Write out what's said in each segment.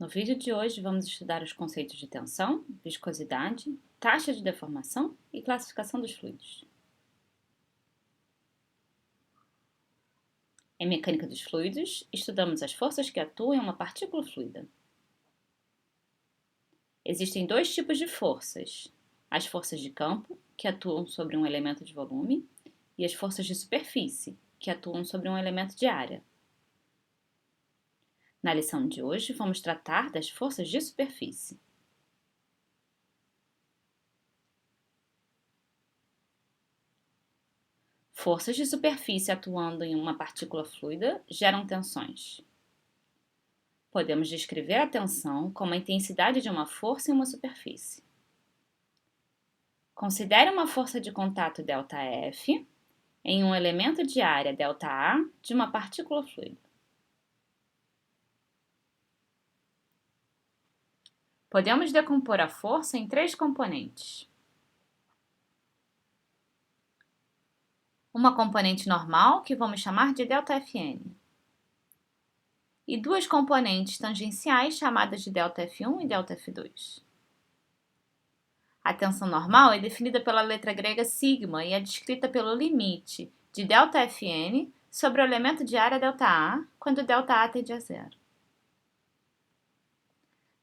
No vídeo de hoje vamos estudar os conceitos de tensão, viscosidade, taxa de deformação e classificação dos fluidos. Em mecânica dos fluidos, estudamos as forças que atuam em uma partícula fluida. Existem dois tipos de forças: as forças de campo, que atuam sobre um elemento de volume, e as forças de superfície, que atuam sobre um elemento de área. Na lição de hoje, vamos tratar das forças de superfície. Forças de superfície atuando em uma partícula fluida geram tensões. Podemos descrever a tensão como a intensidade de uma força em uma superfície. Considere uma força de contato ΔF em um elemento de área ΔA de uma partícula fluida. Podemos decompor a força em três componentes. Uma componente normal, que vamos chamar de ΔFN, e duas componentes tangenciais, chamadas de ΔF1 e ΔF2. A tensão normal é definida pela letra grega sigma e é descrita pelo limite de ΔFN sobre o elemento de área ΔA, quando ΔA tende a zero.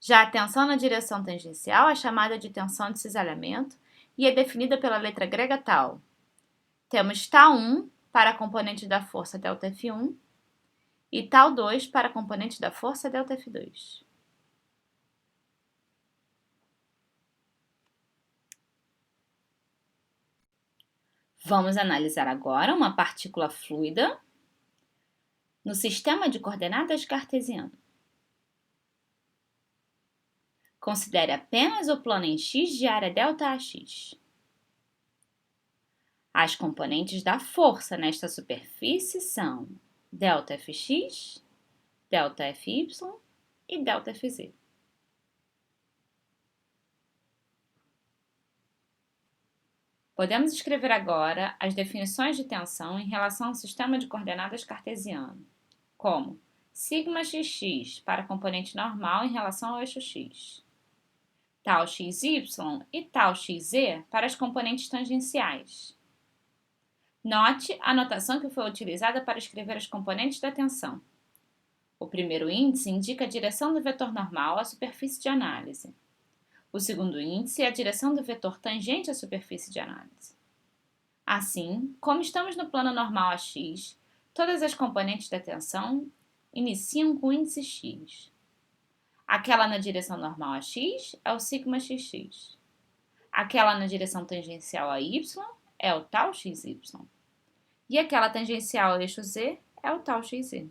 Já a tensão na direção tangencial é chamada de tensão de cisalhamento e é definida pela letra grega τ. Temos τ1 para a componente da força ΔF1 e τ2 para a componente da força ΔF2. Vamos analisar agora uma partícula fluida no sistema de coordenadas cartesiano. Considere apenas o plano em x de área ΔAx. As componentes da força nesta superfície são ΔFx, ΔFy e ΔFz. Podemos escrever agora as definições de tensão em relação ao sistema de coordenadas cartesiano, como σxx para a componente normal em relação ao eixo x, τxy e τxz para as componentes tangenciais. Note a notação que foi utilizada para escrever as componentes da tensão. O primeiro índice indica a direção do vetor normal à superfície de análise. O segundo índice é a direção do vetor tangente à superfície de análise. Assim, como estamos no plano normal AX, todas as componentes da tensão iniciam com o índice x. Aquela na direção normal a x é o σxx. Aquela na direção tangencial a y é o τxy. E aquela tangencial ao eixo z é o τxz.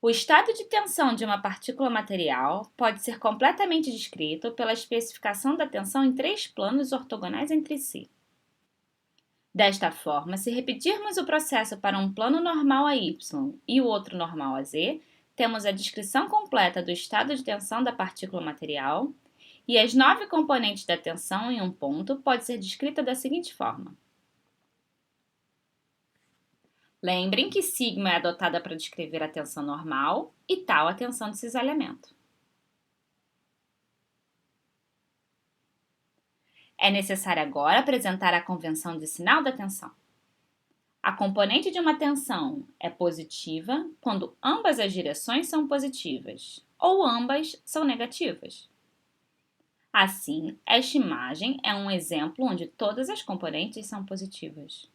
O estado de tensão de uma partícula material pode ser completamente descrito pela especificação da tensão em três planos ortogonais entre si. Desta forma, se repetirmos o processo para um plano normal a y e o outro normal a z, temos a descrição completa do estado de tensão da partícula material e as 9 componentes da tensão em um ponto pode ser descrita da seguinte forma. Lembrem que sigma é adotada para descrever a tensão normal e tal a tensão de cisalhamento. É necessário agora apresentar a convenção de sinal da tensão. A componente de uma tensão é positiva quando ambas as direções são positivas ou ambas são negativas. Assim, esta imagem é um exemplo onde todas as componentes são positivas.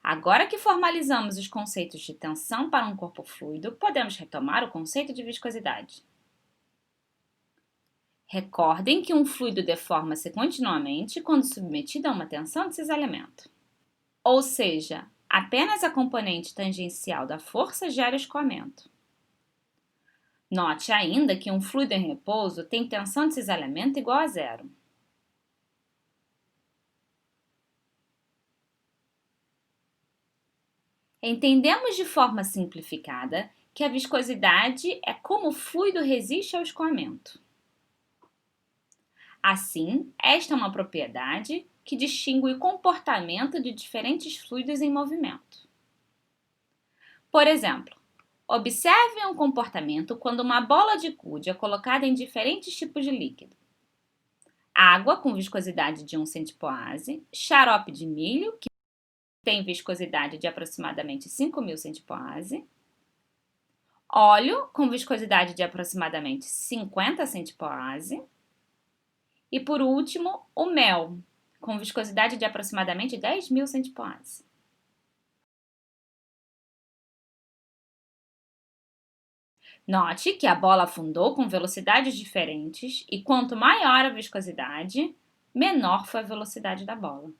Agora que formalizamos os conceitos de tensão para um corpo fluido, podemos retomar o conceito de viscosidade. Recordem que um fluido deforma-se continuamente quando submetido a uma tensão de cisalhamento. Ou seja, apenas a componente tangencial da força gera escoamento. Note ainda que um fluido em repouso tem tensão de cisalhamento igual a zero. Entendemos de forma simplificada que a viscosidade é como o fluido resiste ao escoamento. Assim, esta é uma propriedade que distingue o comportamento de diferentes fluidos em movimento. Por exemplo, observe um comportamento quando uma bola de gude é colocada em diferentes tipos de líquido. Água com viscosidade de 1 centipoase, xarope de milho, que tem viscosidade de aproximadamente 5.000 centipoase, óleo com viscosidade de aproximadamente 50 centipoase e, por último, o mel, com viscosidade de aproximadamente 10.000 centipoase. Note que a bola afundou com velocidades diferentes e quanto maior a viscosidade, menor foi a velocidade da bola.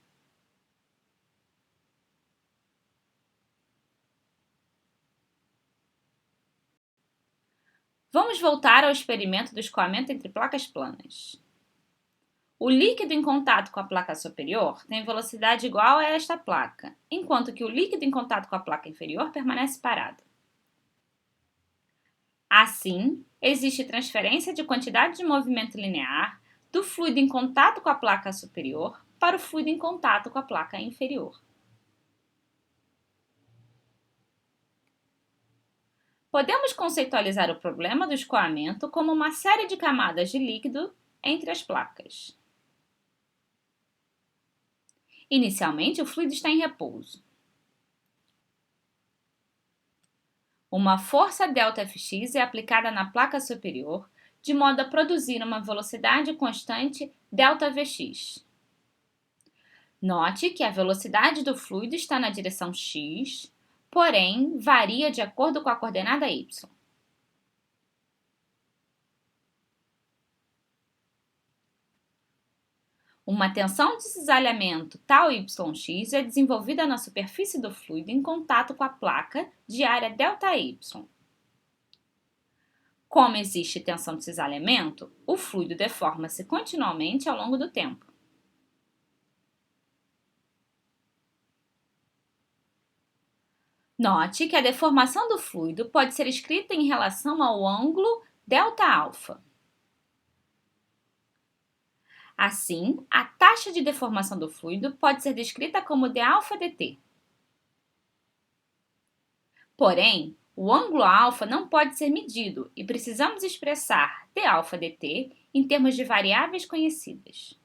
Vamos voltar ao experimento do escoamento entre placas planas. O líquido em contato com a placa superior tem velocidade igual a esta placa, enquanto que o líquido em contato com a placa inferior permanece parado. Assim, existe transferência de quantidade de movimento linear do fluido em contato com a placa superior para o fluido em contato com a placa inferior. Podemos conceitualizar o problema do escoamento como uma série de camadas de líquido entre as placas. Inicialmente, o fluido está em repouso. Uma força ΔFx é aplicada na placa superior, de modo a produzir uma velocidade constante ΔVx. Note que a velocidade do fluido está na direção x, porém varia de acordo com a coordenada y. Uma tensão de cisalhamento τyx é desenvolvida na superfície do fluido em contato com a placa de área ΔY. Como existe tensão de cisalhamento, o fluido deforma-se continuamente ao longo do tempo. Note que a deformação do fluido pode ser escrita em relação ao ângulo Δα. Assim, a taxa de deformação do fluido pode ser descrita como dα/dt. Porém, o ângulo α não pode ser medido e precisamos expressar dα/dt em termos de variáveis conhecidas.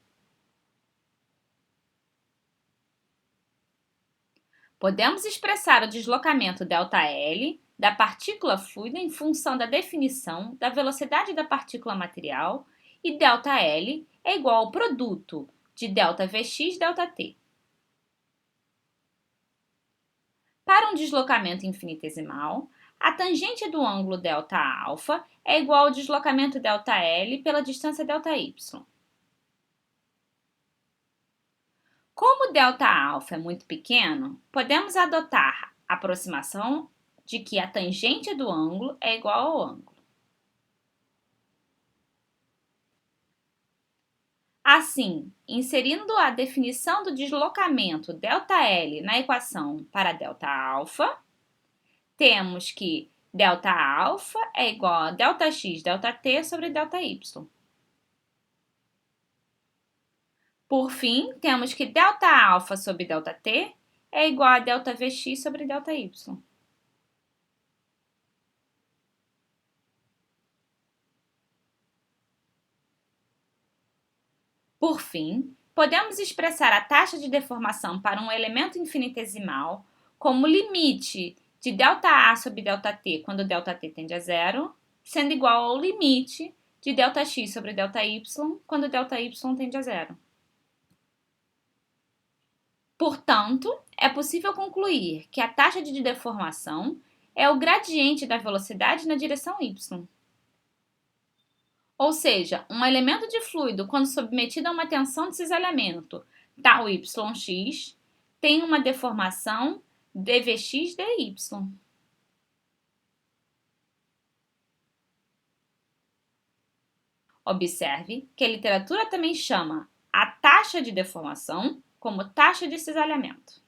Podemos expressar o deslocamento ΔL da partícula fluida em função da definição da velocidade da partícula material e ΔL é igual ao produto de ΔVx ΔT. Para um deslocamento infinitesimal, a tangente do ângulo Δα é igual ao deslocamento ΔL pela distância ΔY. Como Δα é muito pequeno, podemos adotar a aproximação de que a tangente do ângulo é igual ao ângulo. Assim, inserindo a definição do deslocamento ΔL na equação para Δα, temos que Δα é igual a Δx ΔT sobre ΔY. Por fim, temos que Δα sobre ΔT é igual a ΔVx sobre ΔY. Por fim, podemos expressar a taxa de deformação para um elemento infinitesimal como limite de ΔA sobre ΔT quando ΔT tende a zero, sendo igual ao limite de Δx sobre ΔY quando ΔY tende a zero. Portanto, é possível concluir que a taxa de deformação é o gradiente da velocidade na direção y. Ou seja, um elemento de fluido, quando submetido a uma tensão de cisalhamento τyx, tem uma deformação dvx dy. Observe que a literatura também chama a taxa de deformação como taxa de cisalhamento.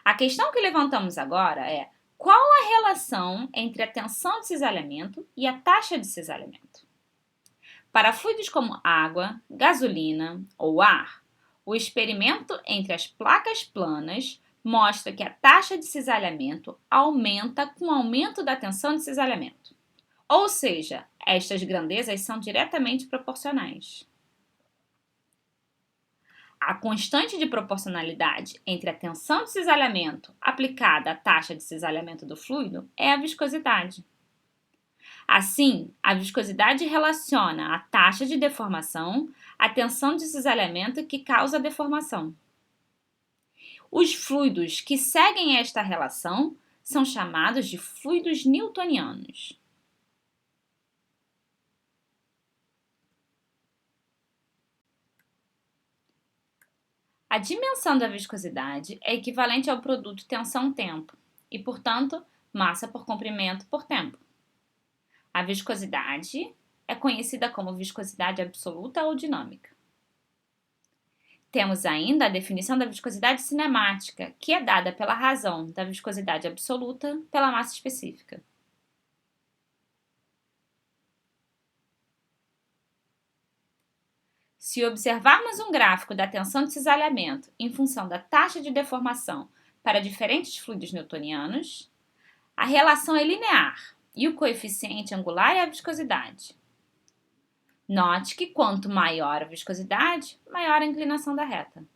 A questão que levantamos agora é Qual a relação entre a tensão de cisalhamento e a taxa de cisalhamento? Para fluidos como água, gasolina ou ar, o experimento entre as placas planas mostra que a taxa de cisalhamento aumenta com o aumento da tensão de cisalhamento. Ou seja, estas grandezas são diretamente proporcionais. A constante de proporcionalidade entre a tensão de cisalhamento aplicada à taxa de cisalhamento do fluido é a viscosidade. Assim, a viscosidade relaciona a taxa de deformação à tensão de cisalhamento que causa a deformação. Os fluidos que seguem esta relação são chamados de fluidos newtonianos. A dimensão da viscosidade é equivalente ao produto tensão-tempo e, portanto, massa por comprimento por tempo. A viscosidade é conhecida como viscosidade absoluta ou dinâmica. Temos ainda a definição da viscosidade cinemática, que é dada pela razão da viscosidade absoluta pela massa específica. Se observarmos um gráfico da tensão de cisalhamento em função da taxa de deformação para diferentes fluidos newtonianos, a relação é linear e o coeficiente angular é a viscosidade. Note que quanto maior a viscosidade, maior a inclinação da reta.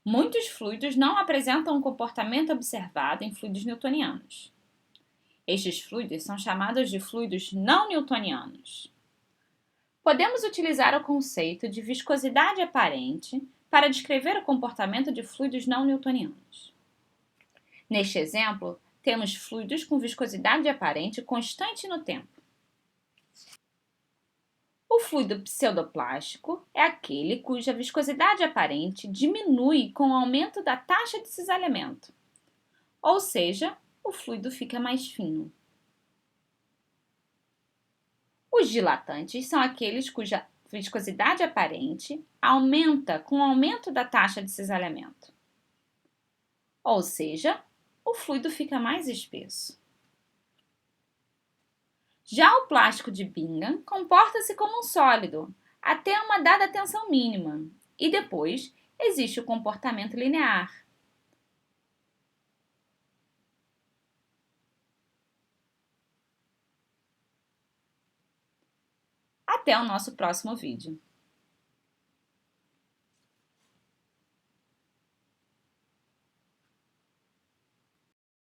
Muitos fluidos não apresentam o comportamento observado em fluidos newtonianos. Estes fluidos são chamados de fluidos não newtonianos. Podemos utilizar o conceito de viscosidade aparente para descrever o comportamento de fluidos não newtonianos. Neste exemplo, temos fluidos com viscosidade aparente constante no tempo. O fluido pseudoplástico é aquele cuja viscosidade aparente diminui com o aumento da taxa de cisalhamento, ou seja, o fluido fica mais fino. Os dilatantes são aqueles cuja viscosidade aparente aumenta com o aumento da taxa de cisalhamento, ou seja, o fluido fica mais espesso. Já o plástico de Bingham comporta-se como um sólido até uma dada tensão mínima e depois existe o comportamento linear. Até o nosso próximo vídeo.